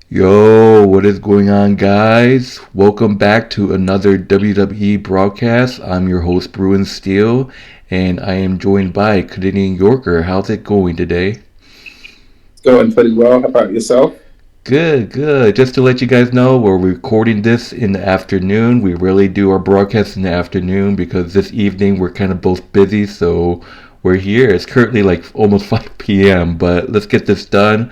Yo, what is going on, guys? Welcome back to another WWE broadcast. I'm your host, Bruin Steele, and I am joined by Canadian Yorker. How's it going today? Going pretty well. How about yourself? Good, good. Just to let you guys know, we're recording this in the afternoon. We really do our broadcast in the afternoon because this evening we're kind of both busy, so we're here. It's currently like almost 5 p.m., but let's get this done.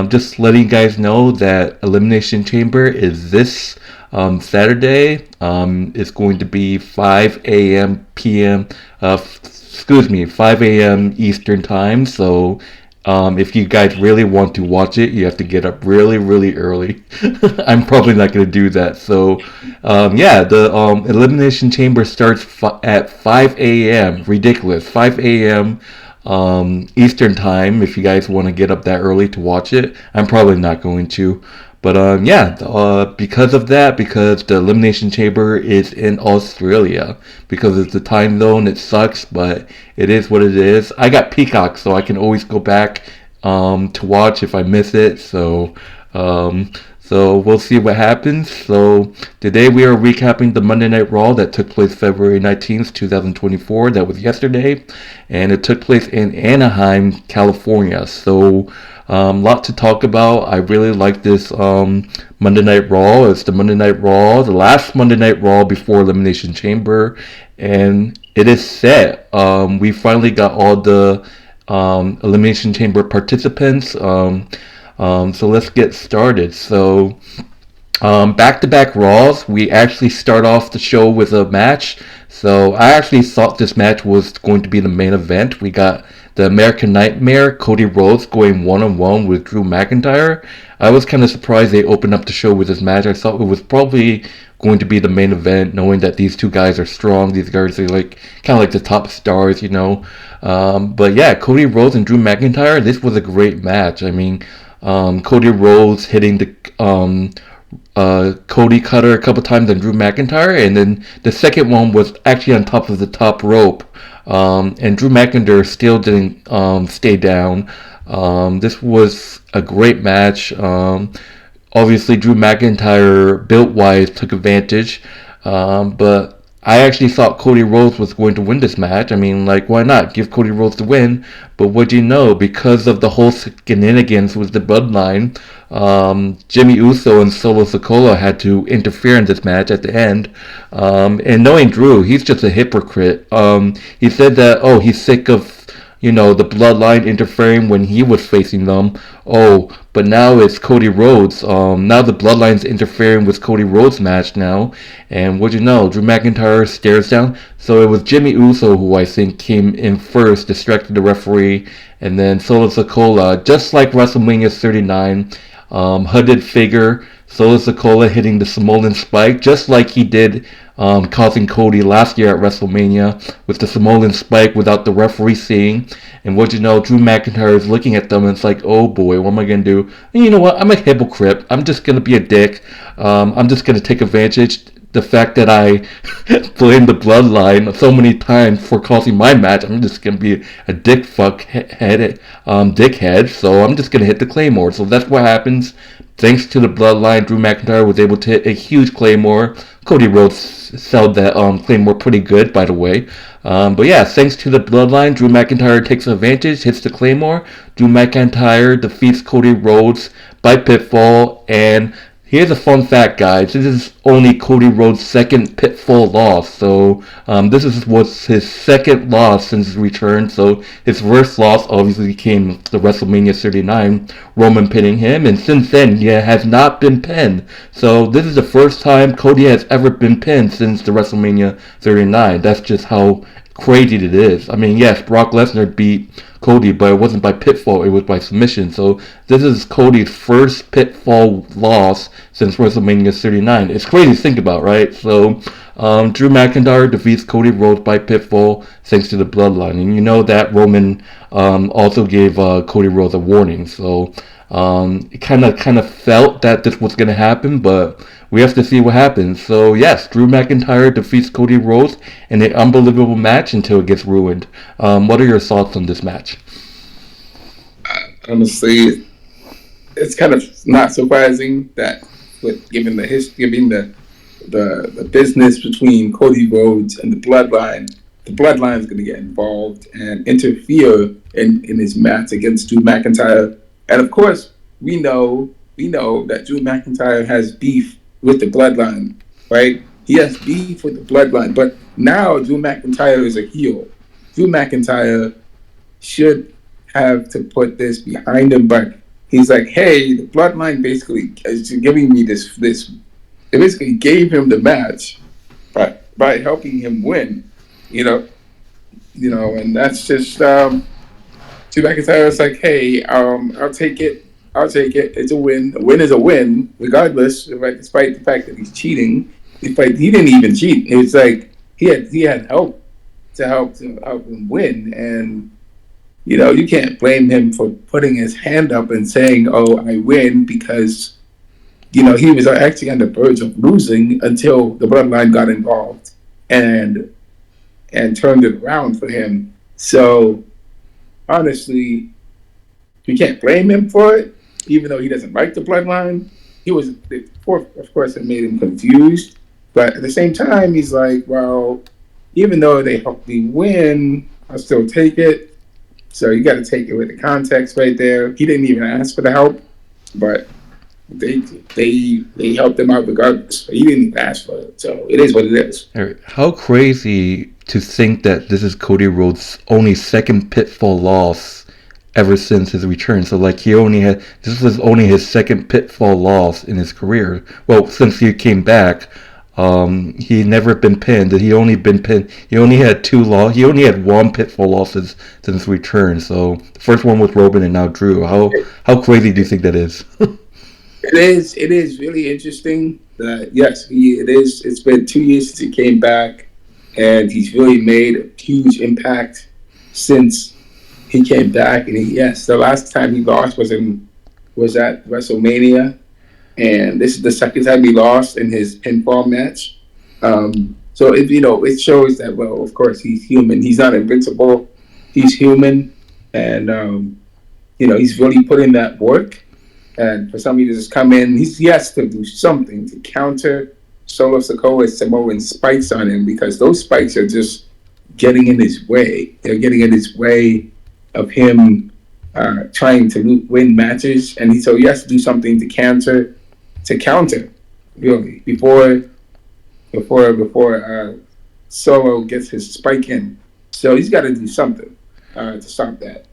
Just letting you guys know that Elimination Chamber is this Saturday. It's going to be 5 a.m. p.m. Excuse me, 5 a.m. Eastern time. So if you guys really want to watch it, you have to get up really, really early. I'm probably not going to do that. So, yeah, the Elimination Chamber starts at 5 a.m. Ridiculous. 5 a.m. Eastern Time, if you guys want to get up that early to watch it. I'm probably not going to. But yeah, because of that, because the Elimination Chamber is in Australia, because it's the time zone, it sucks, but it is what it is. I got Peacock, so I can always go back to watch if I miss it. Um, so we'll see what happens. So today we are recapping the Monday Night Raw that took place February 19th, 2024. That was yesterday, and it took place in Anaheim, California. So lot to talk about. I really like this Monday Night Raw. It's the Monday Night Raw, the last Monday Night Raw before Elimination Chamber, and it is set. We finally got all the Elimination Chamber participants. So let's get started. So back-to-back Raws. We actually start off the show with a match. So I actually thought this match was going to be the main event. We got the American Nightmare, Cody Rhodes, going one-on-one with Drew McIntyre. I was kind of surprised they opened up the show with this match. I thought it was probably going to be the main event, knowing that these two guys are strong. These guys are like kind of like the top stars, you know. But yeah, Cody Rhodes and Drew McIntyre. This was a great match. I mean, Cody Rhodes hitting the Cody Cutter a couple times on Drew McIntyre, and then the second one was actually on top of the top rope, and Drew McIntyre still didn't stay down. This was a great match. Obviously, Drew McIntyre, built wise, took advantage, but I actually thought Cody Rhodes was going to win this match. I mean, like, why not? Give Cody Rhodes the win. But what do you know? Because of the whole shenanigans with the bloodline, Jimmy Uso and Solo Sikoa had to interfere in this match at the end. And knowing Drew, he's just a hypocrite. He said that, oh, he's sick of the bloodline interfering when he was facing them. Oh, but now it's Cody Rhodes. Now the bloodline's interfering with Cody Rhodes' match now. And what you know, Drew McIntyre stares down. So it was Jimmy Uso who I think came in first, distracted the referee, and then Solo Sikoa, just like WrestleMania 39, hooded figure. Solo Sikoa hitting the Samoan spike, just like he did, causing Cody last year at WrestleMania with the Samoan spike without the referee seeing. And what you know, Drew McIntyre is looking at them and it's like, oh boy, what am I going to do? And you know what? I'm a hypocrite. I'm just going to be a dick. I'm just going to take advantage. The fact that I blame the bloodline so many times for causing my match, I'm just gonna be a dick fuck head, dickhead. So I'm just gonna hit the claymore. So that's what happens. Thanks to the bloodline, Drew McIntyre was able to hit a huge claymore. Cody Rhodes sold that claymore pretty good, by the way. But yeah, thanks to the bloodline, Drew McIntyre takes advantage, hits the claymore. Drew McIntyre defeats Cody Rhodes by pinfall, and here's a fun fact, guys. This is only Cody Rhodes' second pinfall loss. So was his second loss since his return. So his first loss obviously came the WrestleMania 39, Roman pinning him, and since then he has not been pinned. So this is the first time Cody has ever been pinned since the WrestleMania 39. That's just how crazy it is. I mean, yes, Brock Lesnar beat Cody, but it wasn't by pinfall, it was by submission. So this is Cody's first pinfall loss since WrestleMania 39. It's crazy to think about, right? So Drew McIntyre defeats Cody Rhodes by pinfall thanks to the bloodline. And you know that Roman also gave Cody Rhodes a warning. So it kind of felt that this was going to happen, but we have to see what happens. So yes, Drew McIntyre defeats Cody Rhodes in an unbelievable match until it gets ruined. What are your thoughts on this match? Honestly, it's kind of not surprising that given the history, given the business between Cody Rhodes and the bloodline is going to get involved and interfere in his match against Drew McIntyre. And of course, we know that Drew McIntyre has beef with the bloodline, right? He has beef with the bloodline, but now Drew McIntyre is a heel. Drew McIntyre should have to put this behind him, but he's like, hey, the bloodline basically is giving me this. They basically gave him the match by helping him win, and that's just Drew McIntyre is like, hey, I'll take it. It's a win. A win is a win, regardless. Right? Despite the fact that he's cheating, despite he didn't even cheat. It was like he had help to help him win, and you can't blame him for putting his hand up and saying, "Oh, I win," because he was actually on the verge of losing until the bloodline got involved and turned it around for him. So honestly, you can't blame him for it, even though he doesn't like the bloodline. Of course, it made him confused, but at the same time, he's like, well, even though they helped me win, I'll still take it. So you got to take it with the context right there. He didn't even ask for the help, but they helped him out regardless. He didn't even ask for it, so it is what it is. How crazy to think that this is Cody Rhodes' only second pitfall loss ever since his return. So this was only his second pitfall loss in his career. Well, since he came back, he never been pinned. He only had he only had one pitfall losses since return. So the first one was Roman and now Drew. How crazy do you think that is? It is really interesting that yes, it is. It's been 2 years since he came back, and he's really made a huge impact since he came back. And the last time he lost was at WrestleMania, and this is the second time he lost in his pinfall match. So it shows that, well, of course he's human. He's not invincible. He's human, and he's really put in that work. And for somebody to just come in, he has to do something to counter Solo Sikoa's Samoan spikes on him, because those spikes are just getting in his way. They're getting in his way of him trying to win matches, and so he has to do something to counter, really, before Solo gets his spike in. So he's got to do something to stop that.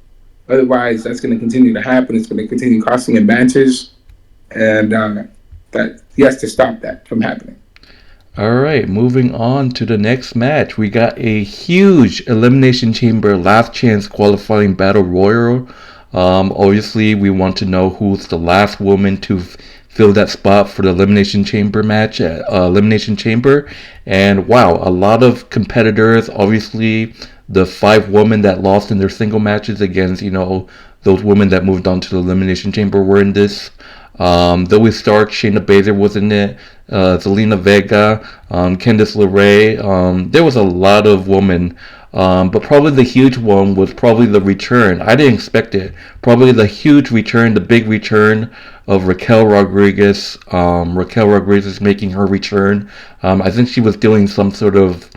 Otherwise, that's going to continue to happen. It's going to continue costing him matches, and that he has to stop that from happening. All right, moving on to the next match. We got a huge Elimination Chamber last chance qualifying battle royal. Obviously, we want to know who's the last woman to fill that spot for the Elimination Chamber match at Elimination Chamber. And wow, a lot of competitors. Obviously, the 5 women that lost in their single matches against, those women that moved on to the Elimination Chamber were in this. Zoe Stark, Shayna Baszler was in it, Zelina Vega, Candice LeRae. There was a lot of women, but probably the huge one was probably the return. I didn't expect it. Probably the huge return, the big return of Raquel Rodriguez. Raquel Rodriguez making her return. I think she was dealing some sort of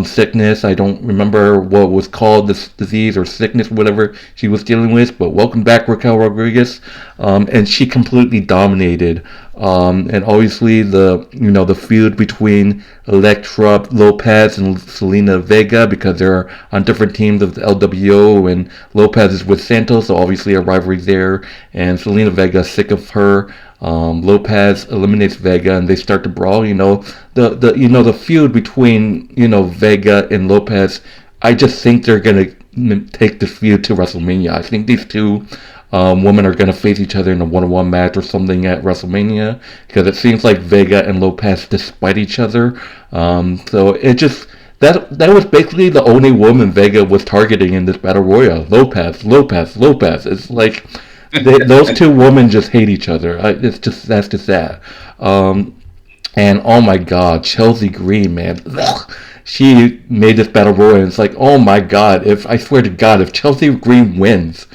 sickness. I don't remember what was called, this disease or sickness, whatever she was dealing with, but welcome back, Raquel Rodriguez. And she completely dominated. And obviously the feud between Elektra Lopez and Zelina Vega, because they're on different teams of the LWO, and Lopez is with Santos, so obviously a rivalry there, and Zelina Vega sick of her. Lopez eliminates Vega, and they start to brawl. The feud between Vega and Lopez. I just think they're gonna take the feud to WrestleMania. I think these two women are gonna face each other in a one-on-one match or something at WrestleMania, because it seems like Vega and Lopez despite each other. So it just that was basically the only woman Vega was targeting in this battle royal. Lopez. It's like. Those two women just hate each other. That's just that. And oh my God, Chelsea Green, man, she made this battle royal, and it's like, oh my God, I swear to God, if Chelsea Green wins,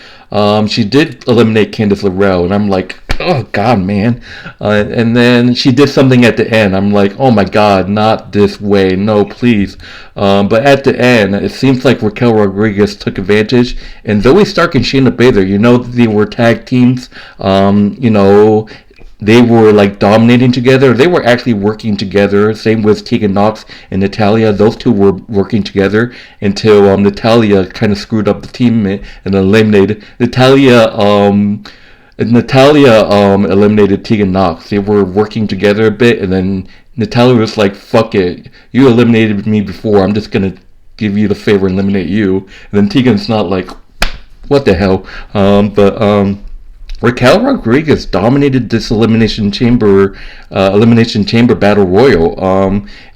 she did eliminate Candice LeRae, and I'm like, oh god, man. And then she did something at the end. I'm like, oh my god, not this way, no, please. But at the end, it seems like Raquel Rodriguez took advantage, and Zoe Stark and Shayna Baszler, they were tag teams. They were like dominating together. They were actually working together. Same with Tegan Nox and Natalia. Those two were working together until Natalia kind of screwed up the team and eliminated Natalia eliminated Tegan Nox. They were working together a bit, and then Natalia was like, "Fuck it, you eliminated me before. I'm just gonna give you the favor and eliminate you." And then Tegan's not like, "What the hell?" But Raquel Rodriguez dominated this elimination chamber battle royal.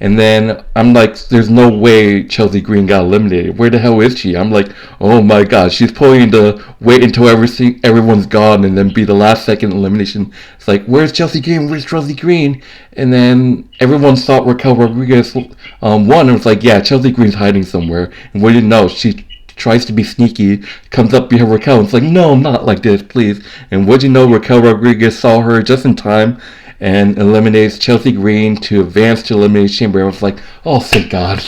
And then I'm like, there's no way Chelsea Green got eliminated. Where the hell is she? I'm like, oh my god, she's pulling to wait until everyone's gone and then be the last second elimination. It's like, where's Chelsea Green? Where's Chelsea Green? And then everyone thought Raquel Rodriguez won, and it was like, yeah, Chelsea Green's hiding somewhere. And we didn't know she tries to be sneaky, comes up behind Raquel, and it's like, no, not like this, please. And would you know, Raquel Rodriguez saw her just in time and eliminates Chelsea Green to advance to Elimination Chamber. I was like, oh, thank God.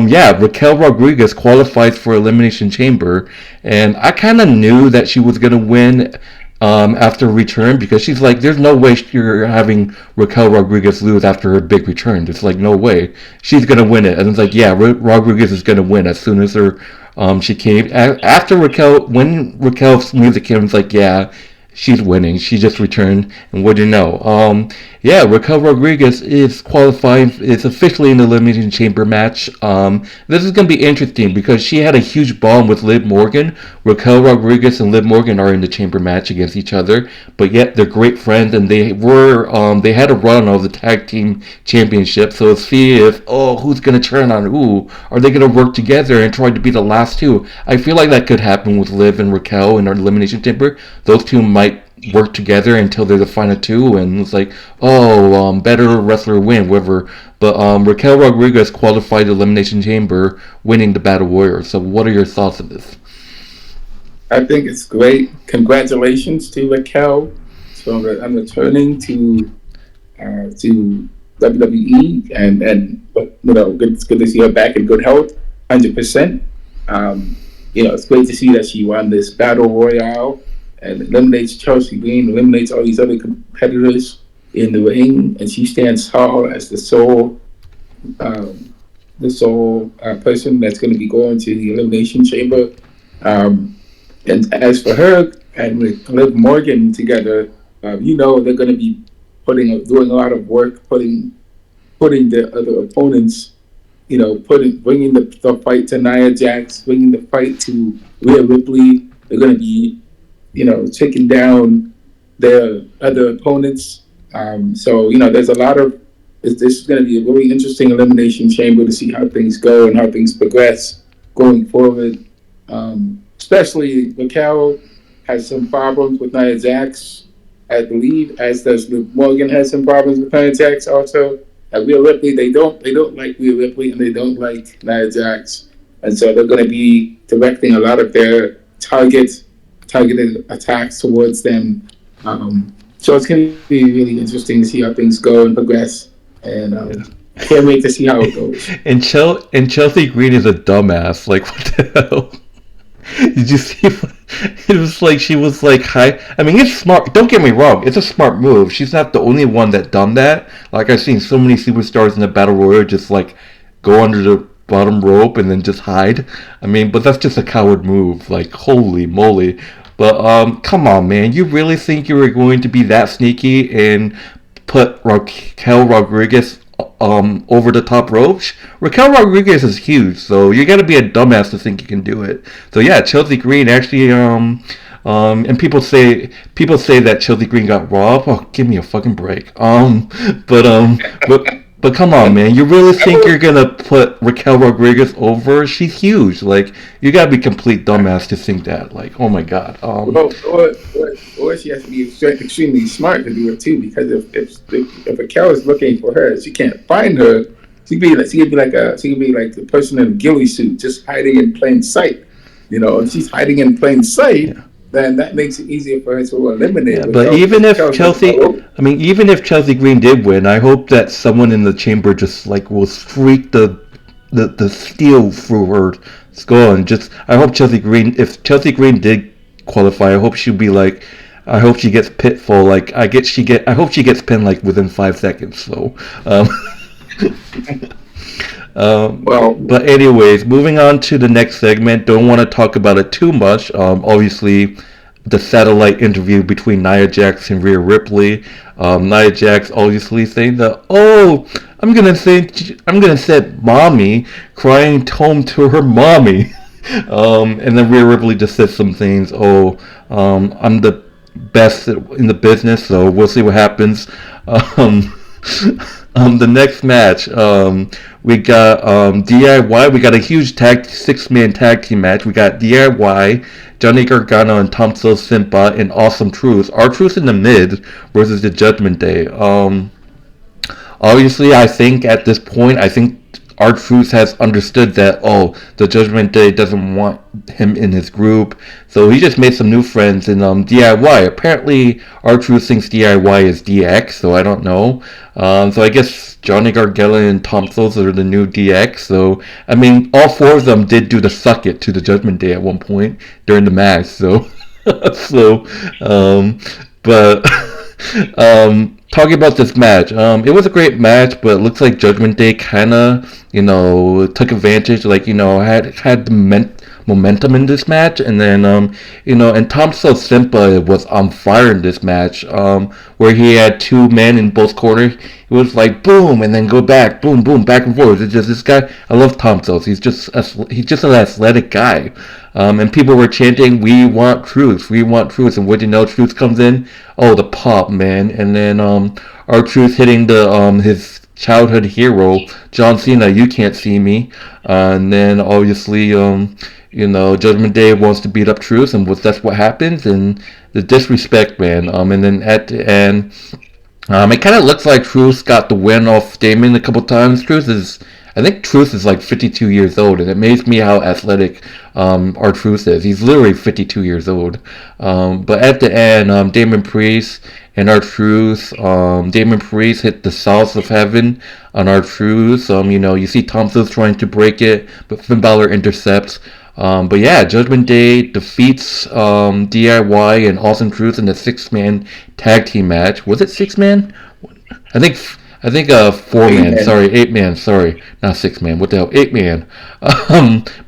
Yeah, Raquel Rodriguez qualifies for Elimination Chamber, and I kind of knew that she was going to win after return, because she's like, there's no way you're having Raquel Rodriguez lose after her big return. It's like, no way. She's going to win it. And it's like, yeah, Rodriguez is going to win as soon as she came. After when Raquel's music came, it's like, yeah, she's winning. She just returned. And what do you know? Yeah, Raquel Rodriguez is qualifying. It's officially an Elimination Chamber match. This is going to be interesting because she had a huge bond with Liv Morgan. Raquel Rodriguez and Liv Morgan are in the chamber match against each other, but yet they're great friends, and they had a run of the tag team championship. So let's see if who's going to turn on who? Are they going to work together and try to be the last two? I feel like that could happen with Liv and Raquel in our Elimination Chamber. Those two might work together until they're the final two, and it's like, better wrestler win, whatever. But Raquel Rodriguez qualified the Elimination Chamber, winning the Battle Royal. So what are your thoughts on this? I think it's great. Congratulations to Raquel for returning to WWE, and it's good to see her back in good health, 100%. It's great to see that she won this Battle Royale and eliminates Chelsea Green, eliminates all these other competitors in the ring, and she stands tall as the sole person that's going to be going to the Elimination Chamber. And as for her and with Liv Morgan together, they're going to be doing a lot of work, putting the other opponents, bringing the fight to Nia Jax, bringing the fight to Rhea Ripley. They're going to be taking down their other opponents. There's a lot of. This is going to be a really interesting Elimination Chamber to see how things go and how things progress going forward. Especially Raquel has some problems with Nia Jax, I believe, as does Liv Morgan has some problems with Nia Jax also. At Rhea Ripley, they don't like Rhea Ripley, and they don't like Nia Jax, and so they're going to be directing a lot of their targeted attacks towards them. So it's going to be really interesting to see how things go and progress, and I can't wait to see how it goes. And Chelsea Green is a dumbass. Like, what the hell? Did you see? It was like she was like, "Hi." I mean, it's smart. Don't get me wrong. It's a smart move. She's not the only one that done that. Like, I've seen so many superstars in the Battle Royal just like go under the bottom rope and then just hide. I mean, but that's just a coward move. Like, holy moly. But come on, man. You really think you were going to be that sneaky and put Raquel Rodriguez over the top ropes? Raquel Rodriguez is huge, so you gotta be a dumbass to think you can do it. So yeah, Chelsea Green actually and people say that Chelsea Green got robbed. Oh, give me a fucking break. But come on, man. You really think you're gonna put Raquel Rodriguez over? She's huge. Like, you gotta be complete dumbass to think that. Like, oh my god. Or she has to be extremely smart to do it too. Because if Raquel is looking for her, she can't find her. She could be like the person in a ghillie suit, just hiding in plain sight. If she's hiding in plain sight, then that makes it easier for her to eliminate Yeah, but Raquel. even Because if Raquel's going to be all over. Even if Chelsea Green did win, I hope that someone in the chamber just like will streak the steel through her skull and just. I hope Chelsea Green, if Chelsea Green did qualify, I hope she'll be like. I hope she gets pitfall. Like I hope she gets pinned like within 5 seconds. So, um, Well, but anyways, moving on to the next segment. Don't want to talk about it too much. Obviously, the satellite interview between Nia Jax and Rhea Ripley. Nia Jax obviously saying that, oh, I'm gonna send mommy, crying home to her mommy. And then Rhea Ripley just said some things. Oh, I'm the best in the business, so we'll see what happens. Um, the next match, we got DIY. We got a huge 6-man tag team match. We got DIY, Johnny Gargano and Tommaso Ciampa, and Awesome Truth. R-Truth in the mid versus the Judgment Day. Obviously, I think at this point, I think R-Truth has understood that, oh, the Judgment Day doesn't want him in his group. So he just made some new friends in DIY. Apparently, R-Truth thinks DIY is DX, so I don't know. So I guess Johnny Gargano and Tom Souls are the new DX. So, I mean, all four of them did do the suck it to the Judgment Day at one point during the match. So, so, but talking about this match, it was a great match, but it looks like Judgment Day kind of, took advantage, like, had the momentum in this match, and then, and Tommaso Ciampa was on fire in this match, where he had two men in both corners. It was like boom, and then go back, boom, boom, back and forth. It's just this guy. I love Tommaso. He's just an athletic guy. And people were chanting, "We want truth, we want truth." And what do you know? Truth comes in. Oh, the pop, man! And then our truth hitting the his childhood hero, John Cena. You can't see me. And then obviously Judgment Day wants to beat up Truth, and that's what happens. And the disrespect, man. And then at the end, it kind of looks like Truth got the win off Damien a couple times. I think Truth is like 52 years old, and it amazed me how athletic our Truth is. He's literally 52 years old. But at the end, Damien Priest and our Truth, Damien Priest hit the sauce of heaven on our Truth. You see Thompson trying to break it, but Finn Balor intercepts. But yeah, Judgment Day defeats DIY and Awesome Truth in the 6-man tag team match. Was it 6-man? I think 4-man. Sorry, 8-man. Sorry, not 6-man. What the hell? 8-man.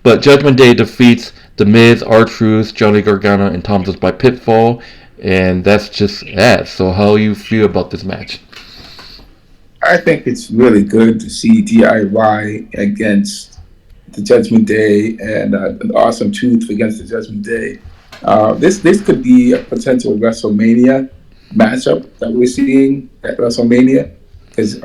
But Judgment Day defeats The Miz, R-Truth, Johnny Gargano, and Thompson by pinfall, and that's just that. So how you feel about this match? I think it's really good to see DIY against the Judgment Day and an Awesome Truth against the Judgment Day. This could be a potential WrestleMania matchup that we're seeing at WrestleMania, because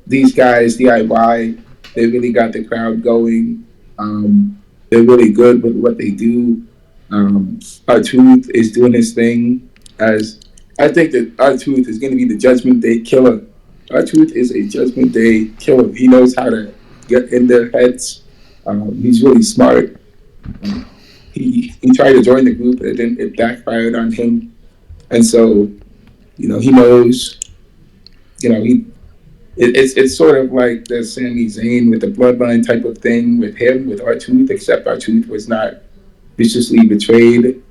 these guys, DIY, they really got the crowd going. They're really good with what they do. R-Truth is doing his thing. As I think that R-Truth is going to be the Judgment Day killer. R-Truth is a Judgment Day killer. He knows how to get in their heads. He's really smart. He tried to join the group, but it backfired on him. And so, he knows. It's sort of like the Sami Zayn with the bloodline type of thing with him, with R-Truth, except R-Truth was not viciously betrayed.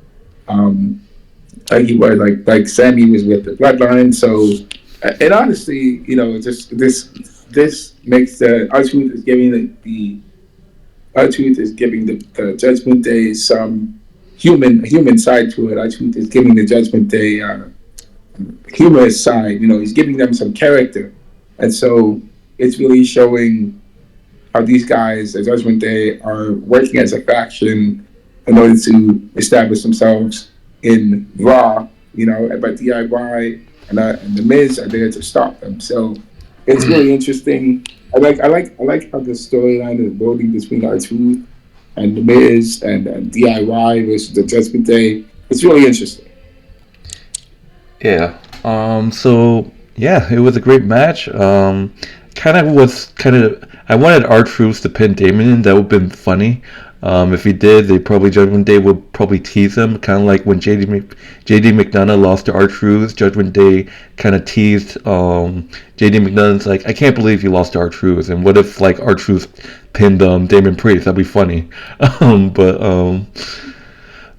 Like he was, like Sami was with the bloodline. So, and honestly, just this makes the R-Truth is giving the R-Truth is giving the Judgment Day some human side to it. R-Truth is giving the Judgment Day humorous side. He's giving them some character, and so it's really showing how these guys, the Judgment Day, are working as a faction in order to establish themselves in Raw. But DIY and the Miz are there to stop them. So it's really interesting. I like how the storyline is building between R-Truth and the Miz and DIY versus the Judgment Day. It's really interesting. Yeah. So yeah, it was a great match. I wanted R-Truth to pin Damien. That would have been funny. If he did, they probably Judgment Day would probably tease him, kind of like when JD McDonagh lost to R-Truth. Judgment Day kind of teased JD McDonough's like, I can't believe you lost to R-Truth, and what if like R-Truth pinned Damien Priest? That'd be funny. um, but um,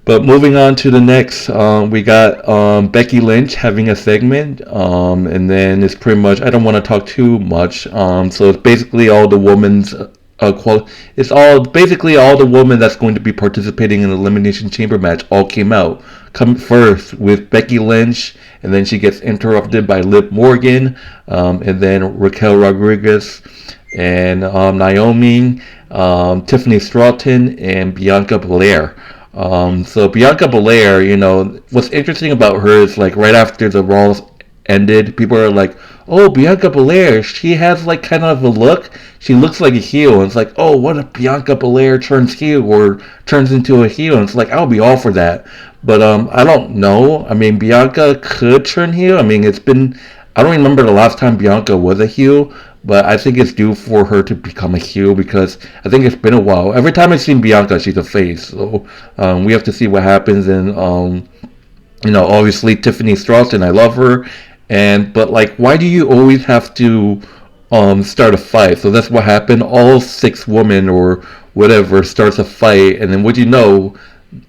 but moving on to the next, we got Becky Lynch having a segment, and then it's pretty much, I don't want to talk too much. So it's basically all the women's it's all basically all the women that's going to be participating in the Elimination Chamber match all came out. Come first with Becky Lynch, and then she gets interrupted by Liv Morgan, and then Raquel Rodriguez, and Naomi, Tiffany Stratton, and Bianca Belair. So Bianca Belair, what's interesting about her is like right after the Raw ended, people are like, "Oh, Bianca Belair, she has like kind of a look. She looks like a heel." And it's like, "Oh, what if Bianca Belair turns heel or turns into a heel?" And it's like, I'll be all for that. But I don't know. I mean, Bianca could turn heel. I mean, I don't remember the last time Bianca was a heel, but I think it's due for her to become a heel because I think it's been a while. Every time I've seen Bianca, she's a face. So we have to see what happens. And obviously Tiffany Stratton, I love her. But like, why do you always have to start a fight? So that's what happened. All 6 women or whatever starts a fight, and then what do you know?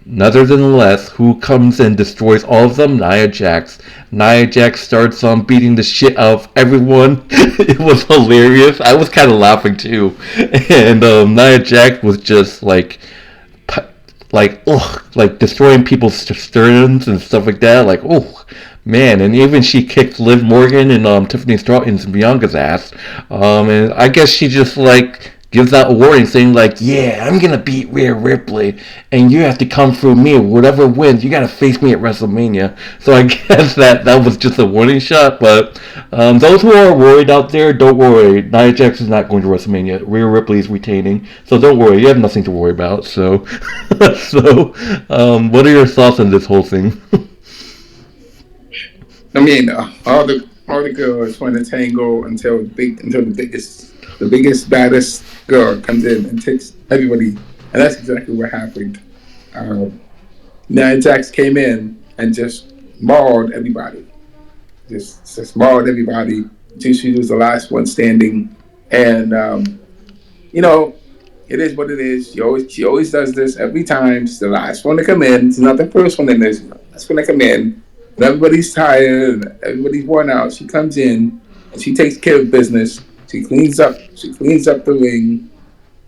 Nevertheless, who comes and destroys all of them? Nia Jax. Nia Jax starts beating the shit out of everyone. It was hilarious. I was kind of laughing too. And Nia Jax was just like destroying people's sterns and stuff like that. Like, oh man, and even she kicked Liv Morgan and Tiffany Stratton's Bianca's ass. And I guess she just like gives out a warning saying like, yeah, I'm gonna beat Rhea Ripley, and you have to come through me. Whatever wins, you gotta face me at WrestleMania. So I guess that was just a warning shot. But those who are worried out there, don't worry. Nia Jax is not going to WrestleMania. Rhea Ripley is retaining, so don't worry. You have nothing to worry about. So, what are your thoughts on this whole thing? I mean, all the girls want to tango until the biggest baddest girl comes in and takes everybody, and that's exactly what happened. Nia Jax came in and just mauled everybody, just mauled everybody until she was the last one standing. And it is what it is. She always does this every time. She's the last one to come in. She's not the first one in this. Last one to come in. When everybody's tired and everybody's worn out, she comes in and she takes care of business. She cleans up the ring.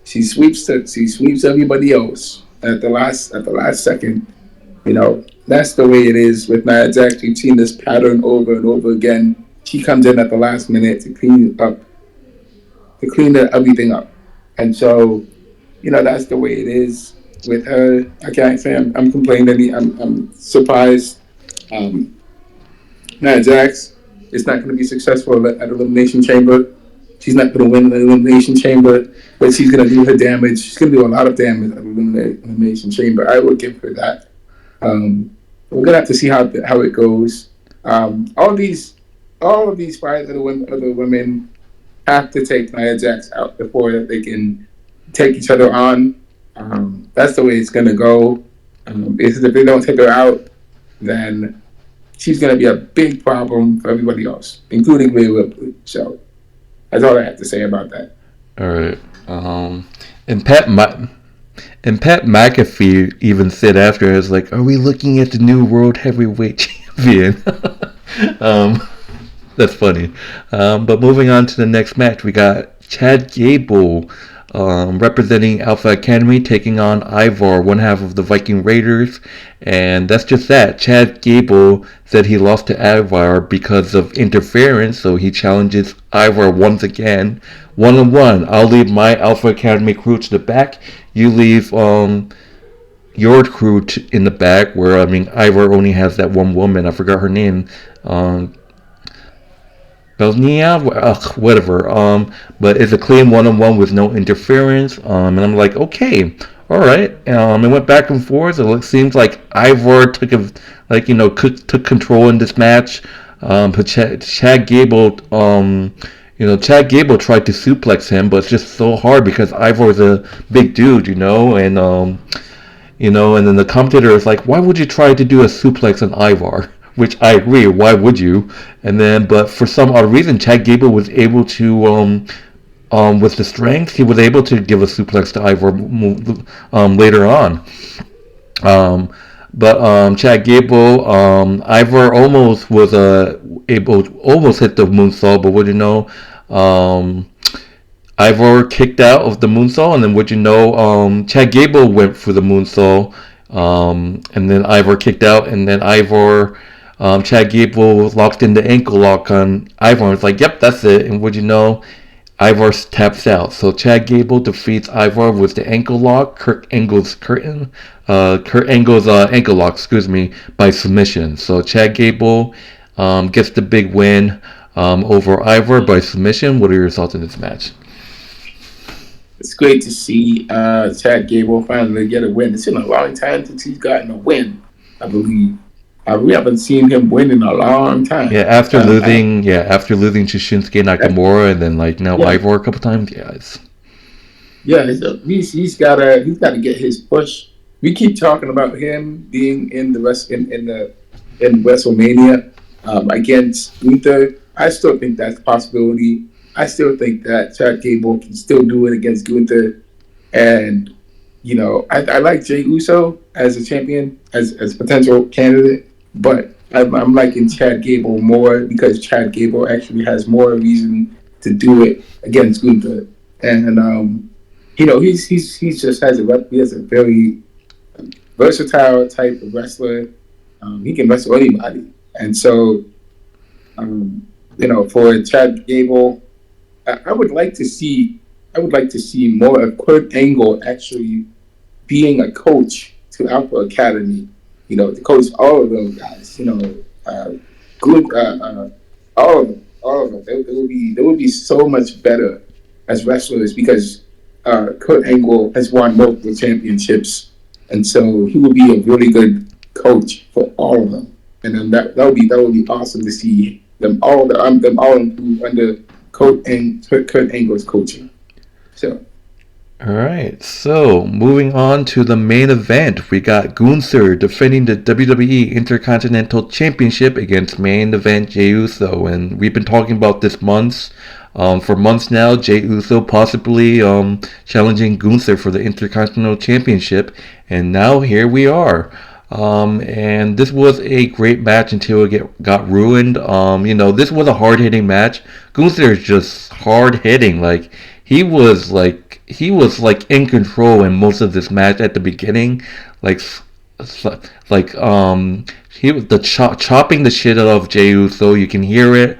She sweeps everybody else at the last second. That's the way it is with Nia Jax. We've seen this pattern over and over again. She comes in at the last minute to clean everything up. And so, that's the way it is with her. I can't say I'm complaining. I'm surprised. Nia Jax is not going to be successful at Elimination Chamber. She's not going to win the Elimination Chamber, but she's going to do her damage. She's going to do a lot of damage at Elimination Chamber. I will give her that. We're going to have to see how it goes. All of these 5 other women have to take Nia Jax out before they can take each other on. That's the way it's going to go. If they don't take her out, then she's going to be a big problem for everybody else, including Rhea Ripley. So that's all I have to say about that. All right. And Pat McAfee even said after, "Is like, are we looking at the new World Heavyweight Champion?" That's funny. But moving on to the next match, we got Chad Gable representing Alpha Academy taking on Ivar, one half of the Viking Raiders. And that's just that. Chad Gable said he lost to Ivar because of interference, so he challenges Ivar once again. 1-on-1. I'll leave my Alpha Academy crew to the back. You leave your crew in the back, where, Ivar only has that one woman. I forgot her name. Whatever. But it's a clean 1-on-1 with no interference. And I'm like, okay, all right. It went back and forth. It seems like Ivar took control in this match. But Chad Gable, Chad Gable tried to suplex him, but it's just so hard because Ivor's a big dude, and then the commentator is like, why would you try to do a suplex on Ivar? Which I agree, why would you? And then, but for some odd reason, Chad Gable was able to, with the strength, he was able to give a suplex to Ivar later on. Um, but Chad Gable, Ivar almost was almost hit the moonsault, but what um, Ivar kicked out of the moonsault, and then Chad Gable went for the moonsault, and then Ivar kicked out, and then Chad Gable locked in the ankle lock on Ivar, and it's like, yep, that's it, and Ivar taps out. So Chad Gable defeats Ivar with the ankle lock, Kurt Angle's ankle lock, by submission. So Chad Gable gets the big win over Ivar by submission. What are your thoughts on this match? It's great to see Chad Gable finally get a win. It's been a long time since he's gotten a win, I believe. We haven't seen him win in a long time. Yeah, after losing to Shinsuke Nakamura and then now Ivar a couple times. He's gotta get his push. We keep talking about him being in WrestleMania against Gunther. I still think that's a possibility. I still think that Chad Gable can still do it against Gunther, and I like Jey Uso as a champion, as a potential candidate. But I'm liking Chad Gable more because Chad Gable actually has more reason to do it against Gunther, and he just has he has a very versatile type of wrestler. He can wrestle anybody, and so for Chad Gable, I would like to see more of Kurt Angle actually being a coach to Alpha Academy. To coach all of those guys. All of them. They would be so much better as wrestlers because Kurt Angle has won multiple championships, and so he would be a really good coach for all of them. And then that would be awesome to see them all improve under Kurt Angle's coaching. So. All right, so moving on to the main event, we got Gunther defending the WWE Intercontinental Championship against main event Jey Uso, and we've been talking about this for months now. Jey Uso possibly challenging Gunther for the Intercontinental Championship, and now here we are. And this was a great match until it got ruined. This was a hard-hitting match. Gunther is just hard-hitting. He was in control in most of this match at the beginning. He was chopping the shit out of Jey Uso. You can hear it.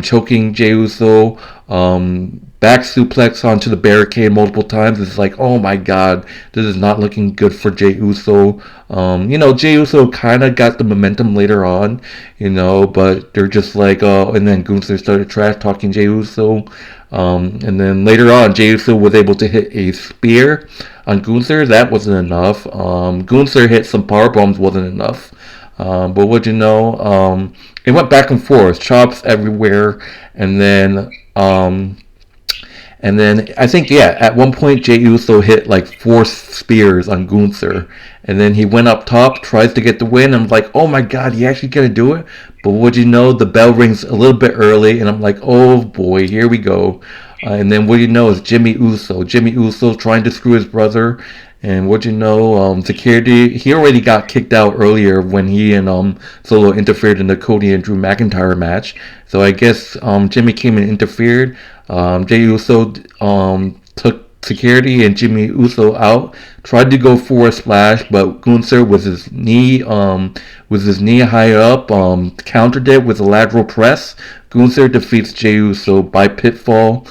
Choking Jey Uso. Back suplex onto the barricade multiple times. It's like, oh my god, this is not looking good for Jey Uso. Jey Uso kind of got the momentum later on, but they're just and then Gunther started trash talking Jey Uso. And then later on, Jey Uso was able to hit a spear on Gunther. That wasn't enough. Gunther hit some power bombs, wasn't enough. But it went back and forth, chops everywhere, and then I think, at one point Jey Uso hit 4 spears on Gunther. And then he went up top, tries to get the win. I'm like, oh my god, he actually gonna do it? But the bell rings a little bit early, and I'm like, oh boy, here we go. And then it's Jimmy Uso. Jimmy Uso trying to screw his brother. And security, he already got kicked out earlier when he and Solo interfered in the Cody and Drew McIntyre match. So I guess Jimmy came and interfered. Jey Uso took security and Jimmy Uso out. Tried to go for a splash, but Gunther with his knee high up, countered it with a lateral press. Gunther defeats Jey Uso by pinfall.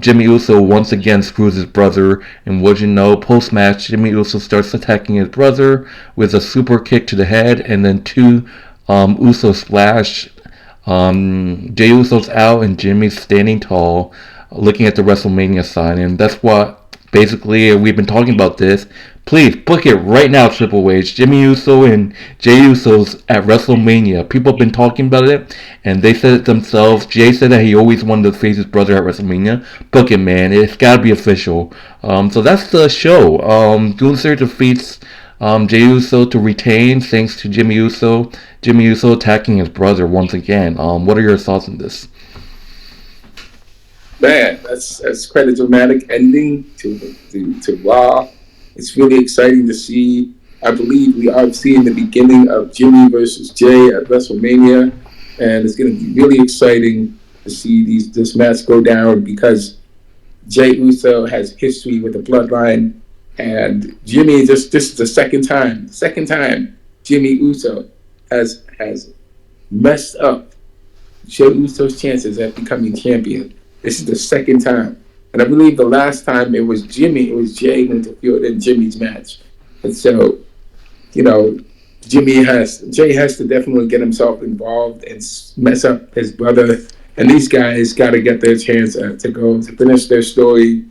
Jimmy Uso once again screws his brother, and post-match, Jimmy Uso starts attacking his brother with a super kick to the head, and then 2 Uso splash. Jey Uso's out, and Jimmy's standing tall, looking at the WrestleMania sign, and that's what, basically, we've been talking about this. Please book it right now, Triple H. Jimmy Uso and Jey Uso's at WrestleMania. People have been talking about it, and they said it themselves. Jay said that he always wanted to face his brother at WrestleMania. Book it, man. It's got to be official. So that's the show. Gunther defeats Jey Uso to retain, thanks to Jimmy Uso. Jimmy Uso attacking his brother once again. What are your thoughts on this? Man, that's quite a dramatic ending to Raw. It's really exciting to see. I believe we are seeing the beginning of Jimmy versus Jay at WrestleMania, and it's going to be really exciting to see this match go down because Jey Uso has history with the Bloodline, and Jimmy this is the second time Jimmy Uso has messed up Jey Uso's chances at becoming champion. This is the second time. And I believe the last time it was Jay who interfered in Jimmy's match. And so, Jay has to definitely get himself involved and mess up his brother. And these guys got to get their chance to go to finish their story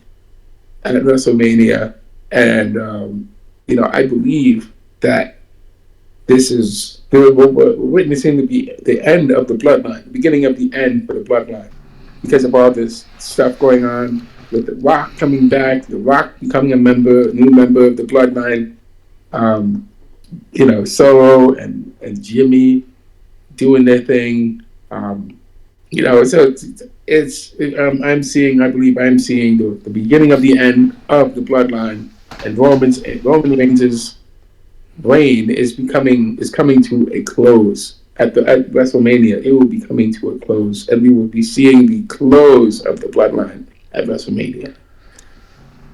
at WrestleMania. And, I believe that we're witnessing the end of the Bloodline, the beginning of the end for the Bloodline, because of all this stuff going on with The Rock coming back, The Rock becoming a new member of the Bloodline, Solo and Jimmy doing their thing. So I'm seeing the beginning of the end of the Bloodline, and Roman Reigns' reign is coming to a close. At WrestleMania, it will be coming to a close, and we will be seeing the close of the Bloodline at WrestleMania.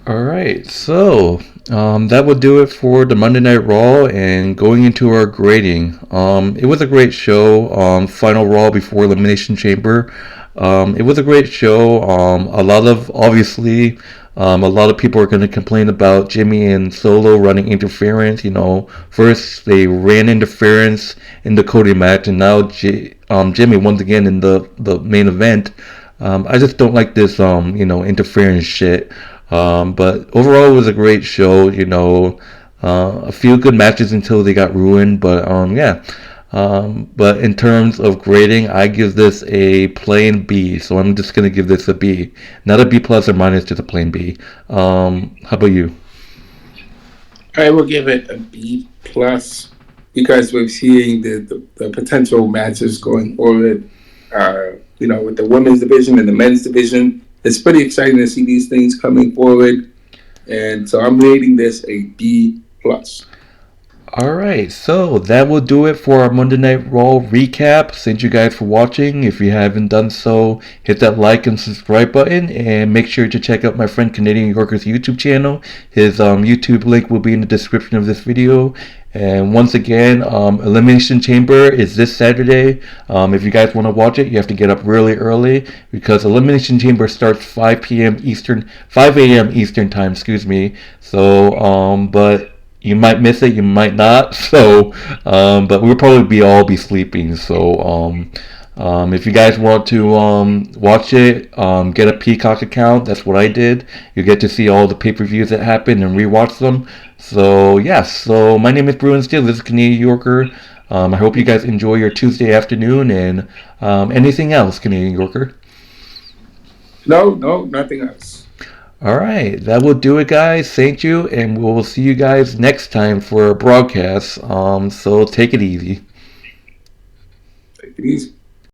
All right, so that would do it for the Monday Night Raw, and going into our grading. It was a great show. Final Raw before Elimination Chamber. It was a great show. A lot of people are going to complain about Jimmy and Solo running interference. First they ran interference in the Cody match, and now Jimmy once again in the main event. I just don't like this interference shit. But overall, it was a great show. A few good matches until they got ruined. But yeah. But in terms of grading, I give this a plain B. So I'm just gonna give this a B, not a B plus or minus, just a plain B. How about you? I will give it a B plus because we're seeing the potential matches going forward. With the women's division and the men's division, it's pretty exciting to see these things coming forward. And so I'm rating this a B plus. Alright, so that will do it for our Monday Night Raw recap. Thank you guys for watching. If you haven't done so, hit that like and subscribe button, and make sure to check out my friend Canadian Yorker's YouTube channel. His YouTube link will be in the description of this video. And once again, Elimination Chamber is this Saturday. If you guys want to watch it, you have to get up really early because Elimination Chamber starts 5 a.m. Eastern time, So, but you might miss it, you might not. So, but we'll probably all be sleeping. So, if you guys want to watch it, get a Peacock account. That's what I did. You get to see all the pay-per-views that happen and rewatch them. So, yes. So, my name is Bruin Steele. This is Canadian Yorker. I hope you guys enjoy your Tuesday afternoon. And anything else, Canadian Yorker? No, nothing else. Alright, that will do it, guys. Thank you, and we'll see you guys next time for a broadcast. So take it easy. Take it easy.